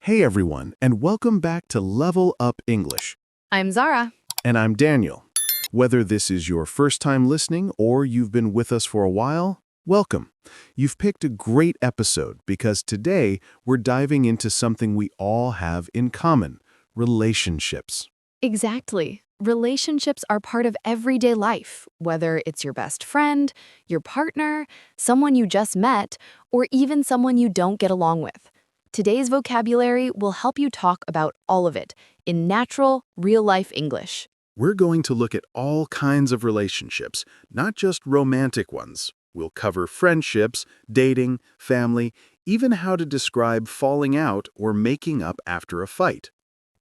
Hey everyone, and welcome back to Level Up English. I'm Zara. And I'm Daniel. Whether this is your first time listening or you've been with us for a while, welcome. You've picked a great episode because today we're diving into something we all have in common: relationships. Exactly. Relationships are part of everyday life, whether it's your best friend, your partner, someone you just met, or even someone you don't get along with. Today's vocabulary will help you talk about all of it in natural, real-life English. We're going to look at all kinds of relationships, not just romantic ones. We'll cover friendships, dating, family, even how to describe falling out or making up after a fight.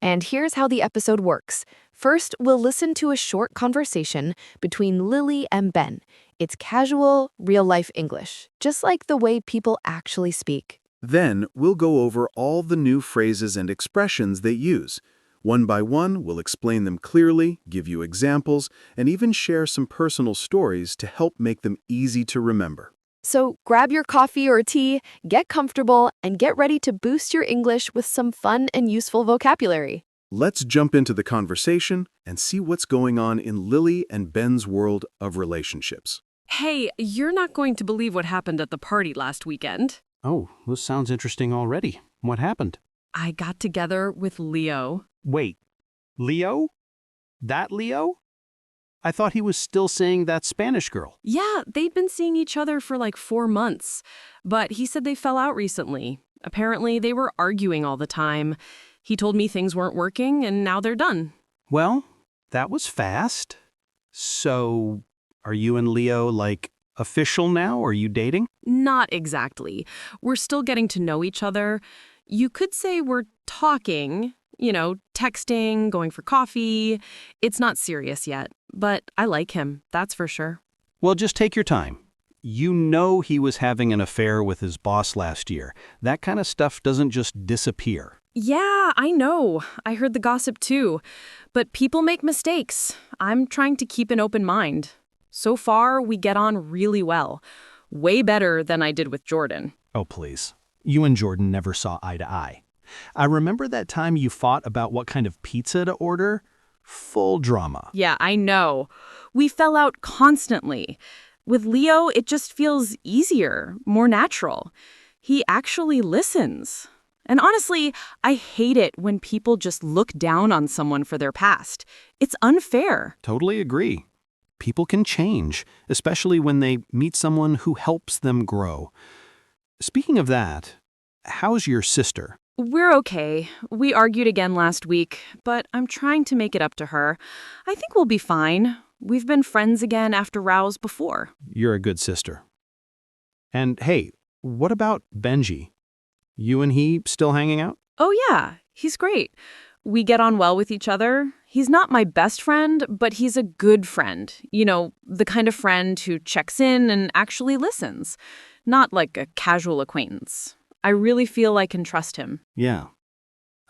And here's how the episode works. First, we'll listen to a short conversation between Lily and Ben. It's casual, real-life English, just like the way people actually speak. Then, we'll go over all the new phrases and expressions they use. One by one, we'll explain them clearly, give you examples, and even share some personal stories to help make them easy to remember. So grab your coffee or tea, get comfortable, and get ready to boost your English with some fun and useful vocabulary. Let's jump into the conversation and see what's going on in Lily and Ben's world of relationships. Hey, you're not going to believe what happened at the party last weekend. Oh, this sounds interesting already. What happened? I got together with Leo. Wait, Leo? That Leo? I thought he was still seeing that Spanish girl. Yeah, they'd been seeing each other for like 4 months, but he said they fell out recently. Apparently, they were arguing all the time. He told me things weren't working, and now they're done. Well, that was fast. So, are you and Leo, official now? Are you dating? Not exactly. We're still getting to know each other. You could say we're talking, texting, going for coffee. It's not serious yet, but I like him, that's for sure. Well, just take your time. You know he was having an affair with his boss last year. That kind of stuff doesn't just disappear. Yeah, I know. I heard the gossip too. But people make mistakes. I'm trying to keep an open mind. So far, we get on really well. Way better than I did with Jordan. Oh, please. You and Jordan never saw eye to eye. I remember that time you fought about what kind of pizza to order. Full drama. Yeah, I know. We fell out constantly. With Leo, it just feels easier, more natural. He actually listens. And honestly, I hate it when people just look down on someone for their past. It's unfair. Totally agree. People can change, especially when they meet someone who helps them grow. Speaking of that, how's your sister? We're okay. We argued again last week, but I'm trying to make it up to her. I think we'll be fine. We've been friends again after rows before. You're a good sister. And hey, what about Benji? You and he still hanging out? Oh yeah, he's great. We get on well with each other. He's not my best friend, but he's a good friend. The kind of friend who checks in and actually listens. Not like a casual acquaintance. I really feel I can trust him. Yeah,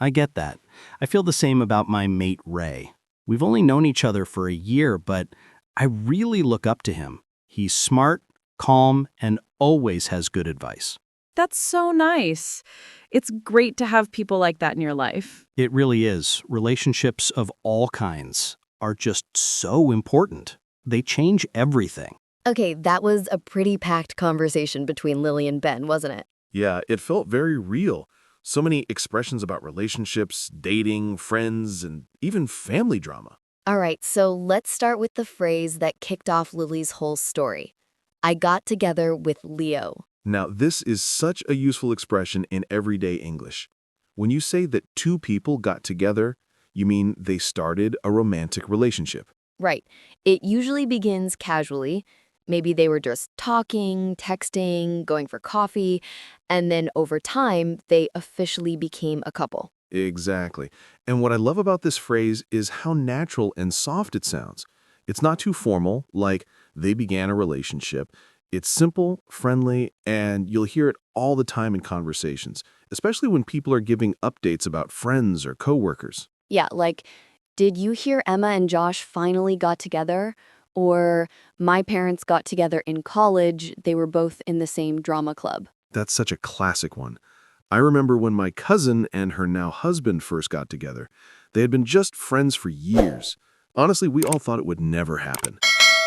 I get that. I feel the same about my mate, Ray. We've only known each other for a year, but I really look up to him. He's smart, calm, and always has good advice. That's so nice. It's great to have people like that in your life. It really is. Relationships of all kinds are just so important. They change everything. Okay, that was a pretty packed conversation between Lily and Ben, wasn't it? Yeah, it felt very real. So many expressions about relationships, dating, friends, and even family drama. All right, so let's start with the phrase that kicked off Lily's whole story. I got together with Leo. Now, this is such a useful expression in everyday English. When you say that two people got together, you mean they started a romantic relationship. Right. It usually begins casually. Maybe they were just talking, texting, going for coffee, and then over time, they officially became a couple. Exactly. And what I love about this phrase is how natural and soft it sounds. It's not too formal, like they began a relationship. It's simple, friendly, and you'll hear it all the time in conversations, especially when people are giving updates about friends or coworkers. Yeah, like, did you hear Emma and Josh finally got together? Or my parents got together in college, they were both in the same drama club. That's such a classic one. I remember when my cousin and her now husband first got together. They had been just friends for years. Honestly, we all thought it would never happen.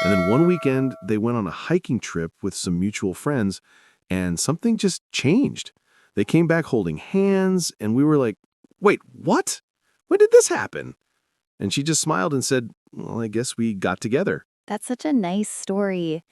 And then one weekend, they went on a hiking trip with some mutual friends, and something just changed. They came back holding hands, and we were like, wait, what? When did this happen? And she just smiled and said, well, I guess we got together. That's such a nice story.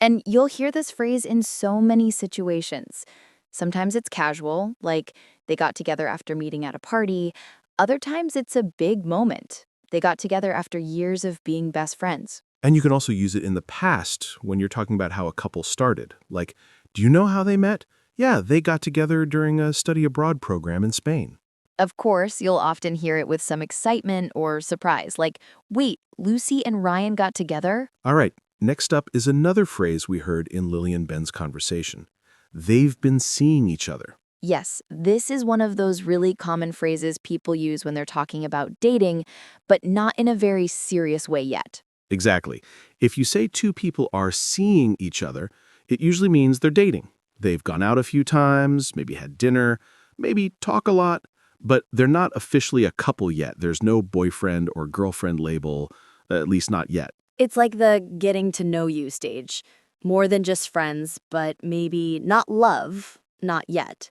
And you'll hear this phrase in so many situations. Sometimes it's casual, like they got together after meeting at a party. Other times it's a big moment. They got together after years of being best friends. And you can also use it in the past when you're talking about how a couple started. Like, do you know how they met? Yeah, they got together during a study abroad program in Spain. Of course, you'll often hear it with some excitement or surprise, like, wait, Lucy and Ryan got together? All right, next up is another phrase we heard in Lily and Ben's conversation. They've been seeing each other. Yes, this is one of those really common phrases people use when they're talking about dating, but not in a very serious way yet. Exactly. If you say two people are seeing each other, it usually means they're dating. They've gone out a few times, maybe had dinner, maybe talk a lot, but they're not officially a couple yet. There's no boyfriend or girlfriend label, at least not yet. It's like the getting to know you stage. More than just friends, but maybe not love, not yet.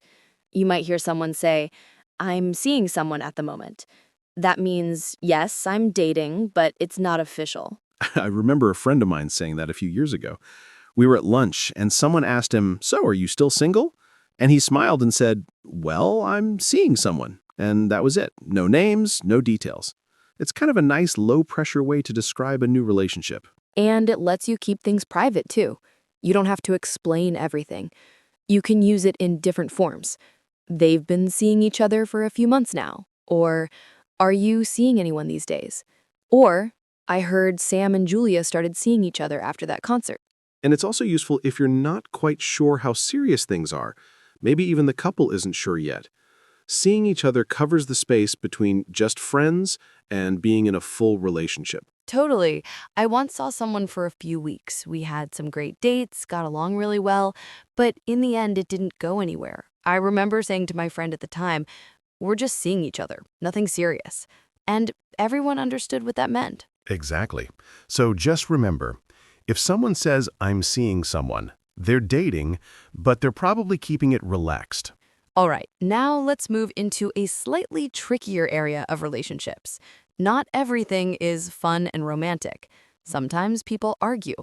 You might hear someone say, I'm seeing someone at the moment. That means, yes, I'm dating, but it's not official. I remember a friend of mine saying that a few years ago. We were at lunch, and someone asked him, so are you still single? And he smiled and said, well, I'm seeing someone. And that was it. No names, no details. It's kind of a nice low-pressure way to describe a new relationship. And it lets you keep things private, too. You don't have to explain everything. You can use it in different forms. They've been seeing each other for a few months now. Or, are you seeing anyone these days? Or, I heard Sam and Julia started seeing each other after that concert. And it's also useful if you're not quite sure how serious things are. Maybe even the couple isn't sure yet. Seeing each other covers the space between just friends and being in a full relationship. Totally. I once saw someone for a few weeks. We had some great dates, got along really well, but in the end, it didn't go anywhere. I remember saying to my friend at the time, we're just seeing each other, nothing serious. And everyone understood what that meant. Exactly. So just remember, if someone says, I'm seeing someone, they're dating, but they're probably keeping it relaxed. All right, now let's move into a slightly trickier area of relationships. Not everything is fun and romantic. Sometimes people argue.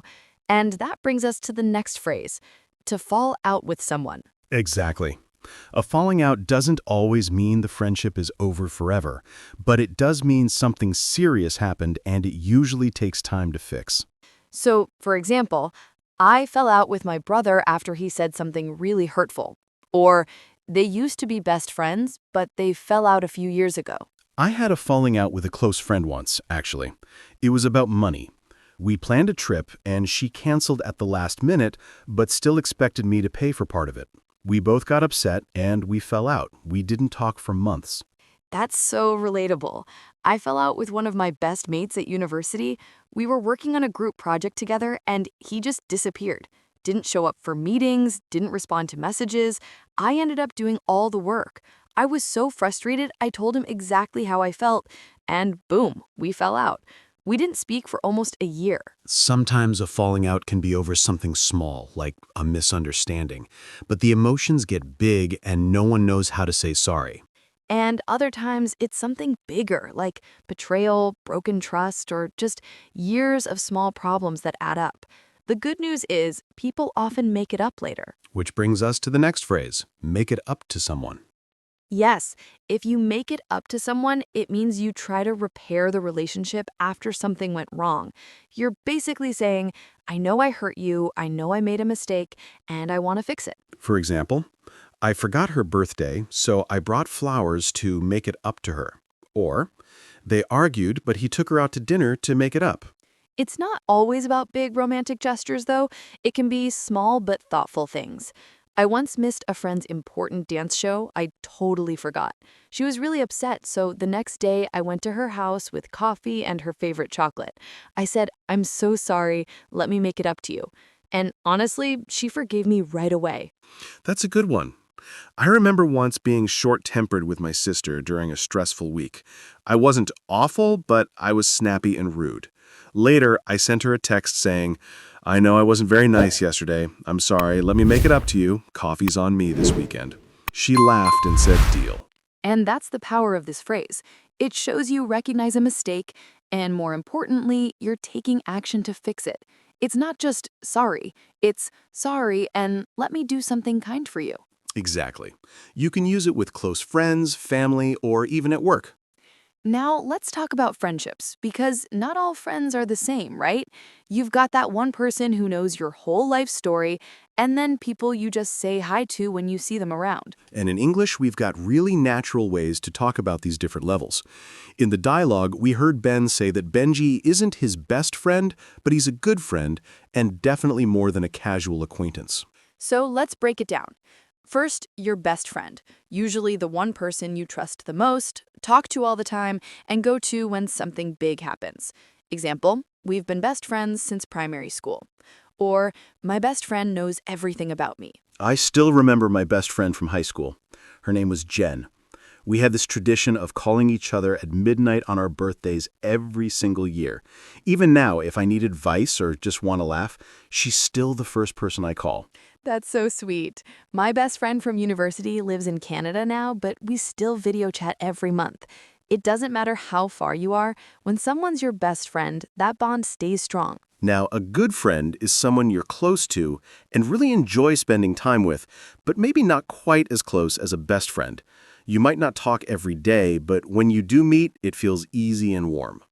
And that brings us to the next phrase, to fall out with someone. Exactly. A falling out doesn't always mean the friendship is over forever, but it does mean something serious happened and it usually takes time to fix. So, for example, I fell out with my brother after he said something really hurtful. Or, they used to be best friends, but they fell out a few years ago. I had a falling out with a close friend once, actually. It was about money. We planned a trip, and she canceled at the last minute, but still expected me to pay for part of it. We both got upset, and we fell out. We didn't talk for months. That's so relatable. I fell out with one of my best mates at university. We were working on a group project together, and he just disappeared. Didn't show up for meetings, didn't respond to messages. I ended up doing all the work. I was so frustrated, I told him exactly how I felt, and boom, we fell out. We didn't speak for almost a year. Sometimes a falling out can be over something small, like a misunderstanding, but the emotions get big and no one knows how to say sorry. And other times, it's something bigger, like betrayal, broken trust, or just years of small problems that add up. The good news is, people often make it up later. Which brings us to the next phrase, make it up to someone. Yes, if you make it up to someone, it means you try to repair the relationship after something went wrong. You're basically saying, I know I hurt you, I know I made a mistake, and I want to fix it. For example, I forgot her birthday, so I brought flowers to make it up to her. Or, they argued, but he took her out to dinner to make it up. It's not always about big romantic gestures, though. It can be small but thoughtful things. I once missed a friend's important dance show I totally forgot. She was really upset, so the next day I went to her house with coffee and her favorite chocolate. I said, I'm so sorry, let me make it up to you. And honestly, she forgave me right away. That's a good one. I remember once being short-tempered with my sister during a stressful week. I wasn't awful, but I was snappy and rude. Later, I sent her a text saying, "I know I wasn't very nice yesterday. I'm sorry. Let me make it up to you. Coffee's on me this weekend." She laughed and said, "Deal." And that's the power of this phrase. It shows you recognize a mistake, and more importantly, you're taking action to fix it. It's not just sorry, it's sorry and let me do something kind for you. Exactly. You can use it with close friends, family, or even at work. Now, let's talk about friendships, because not all friends are the same, right? You've got that one person who knows your whole life story, and then people you just say hi to when you see them around. And in English, we've got really natural ways to talk about these different levels. In the dialogue, we heard Ben say that Benji isn't his best friend, but he's a good friend, and definitely more than a casual acquaintance. So let's break it down. First, your best friend, usually the one person you trust the most, talk to all the time, and go to when something big happens. Example, we've been best friends since primary school. Or, my best friend knows everything about me. I still remember my best friend from high school. Her name was Jen. We had this tradition of calling each other at midnight on our birthdays every single year. Even now, if I need advice or just want to laugh, she's still the first person I call. That's so sweet. My best friend from university lives in Canada now, but we still video chat every month. It doesn't matter how far you are, when someone's your best friend, that bond stays strong. Now, a good friend is someone you're close to and really enjoy spending time with, but maybe not quite as close as a best friend. You might not talk every day, but when you do meet, it feels easy and warm.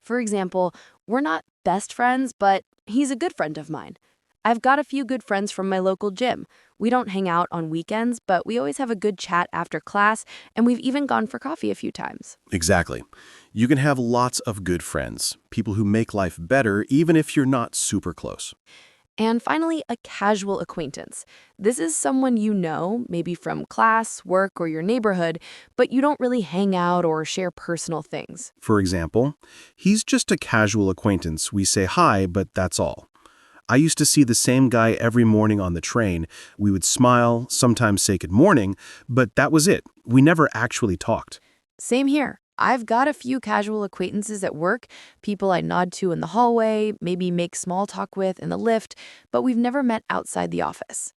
For example, we're not best friends, but he's a good friend of mine. I've got a few good friends from my local gym. We don't hang out on weekends, but we always have a good chat after class, and we've even gone for coffee a few times. Exactly. You can have lots of good friends, people who make life better even if you're not super close. And finally, a casual acquaintance. This is someone you know, maybe from class, work, or your neighborhood, but you don't really hang out or share personal things. For example, he's just a casual acquaintance. We say hi, but that's all. I used to see the same guy every morning on the train. We would smile, sometimes say good morning, but that was it. We never actually talked. Same here. I've got a few casual acquaintances at work, people I nod to in the hallway, maybe make small talk with in the lift, but we've never met outside the office.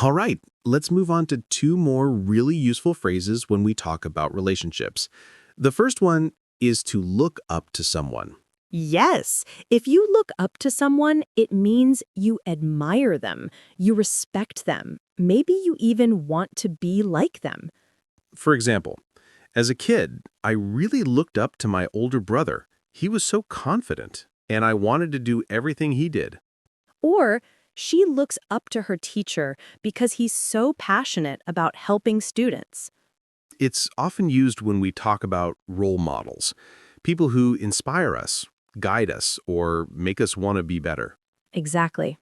All right, let's move on to two more really useful phrases when we talk about relationships. The first one is to look up to someone. Yes, if you look up to someone, it means you admire them, you respect them, maybe you even want to be like them. For example, as a kid, I really looked up to my older brother. He was so confident, and I wanted to do everything he did. Or she looks up to her teacher because he's so passionate about helping students. It's often used when we talk about role models, people who inspire us, guide us, or make us want to be better. Exactly.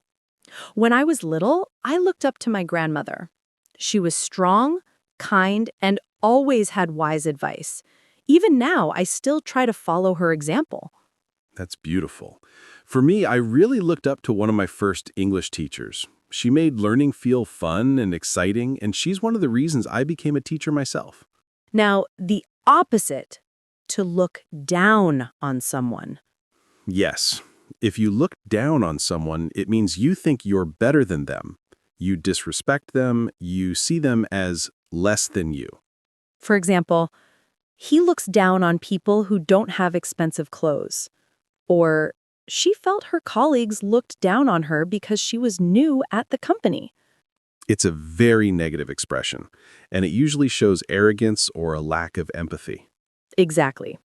When I was little, I looked up to my grandmother. She was strong, kind, and always had wise advice. Even now, I still try to follow her example. That's beautiful. For me, I really looked up to one of my first English teachers. She made learning feel fun and exciting, and she's one of the reasons I became a teacher myself. Now, the opposite, to look down on someone. Yes, if you look down on someone, it means you think you're better than them. You disrespect them, you see them as less than you. For example, he looks down on people who don't have expensive clothes. Or she felt her colleagues looked down on her because she was new at the company. It's a very negative expression, and it usually shows arrogance or a lack of empathy. Exactly.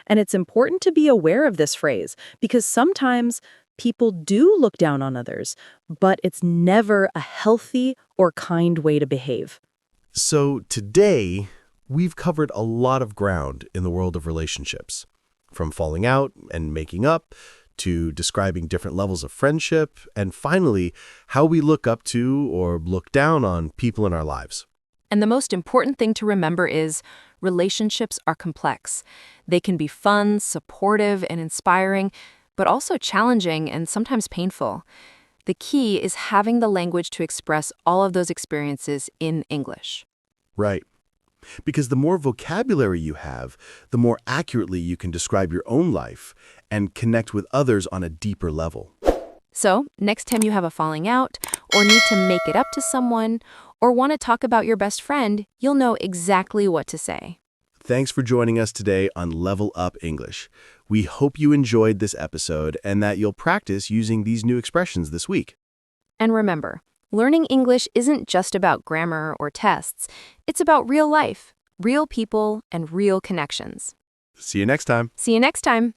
And it's important to be aware of this phrase because sometimes people do look down on others, but it's never a healthy or kind way to behave. So today, we've covered a lot of ground in the world of relationships, from falling out and making up, to describing different levels of friendship, and finally, how we look up to or look down on people in our lives. And the most important thing to remember is relationships are complex. They can be fun, supportive, and inspiring, but also challenging and sometimes painful. The key is having the language to express all of those experiences in English. Right. Because the more vocabulary you have, the more accurately you can describe your own life and connect with others on a deeper level. So, next time you have a falling out, or need to make it up to someone, or want to talk about your best friend, you'll know exactly what to say. Thanks for joining us today on Level Up English. We hope you enjoyed this episode and that you'll practice using these new expressions this week. And remember, learning English isn't just about grammar or tests. It's about real life, real people, and real connections. See you next time. See you next time.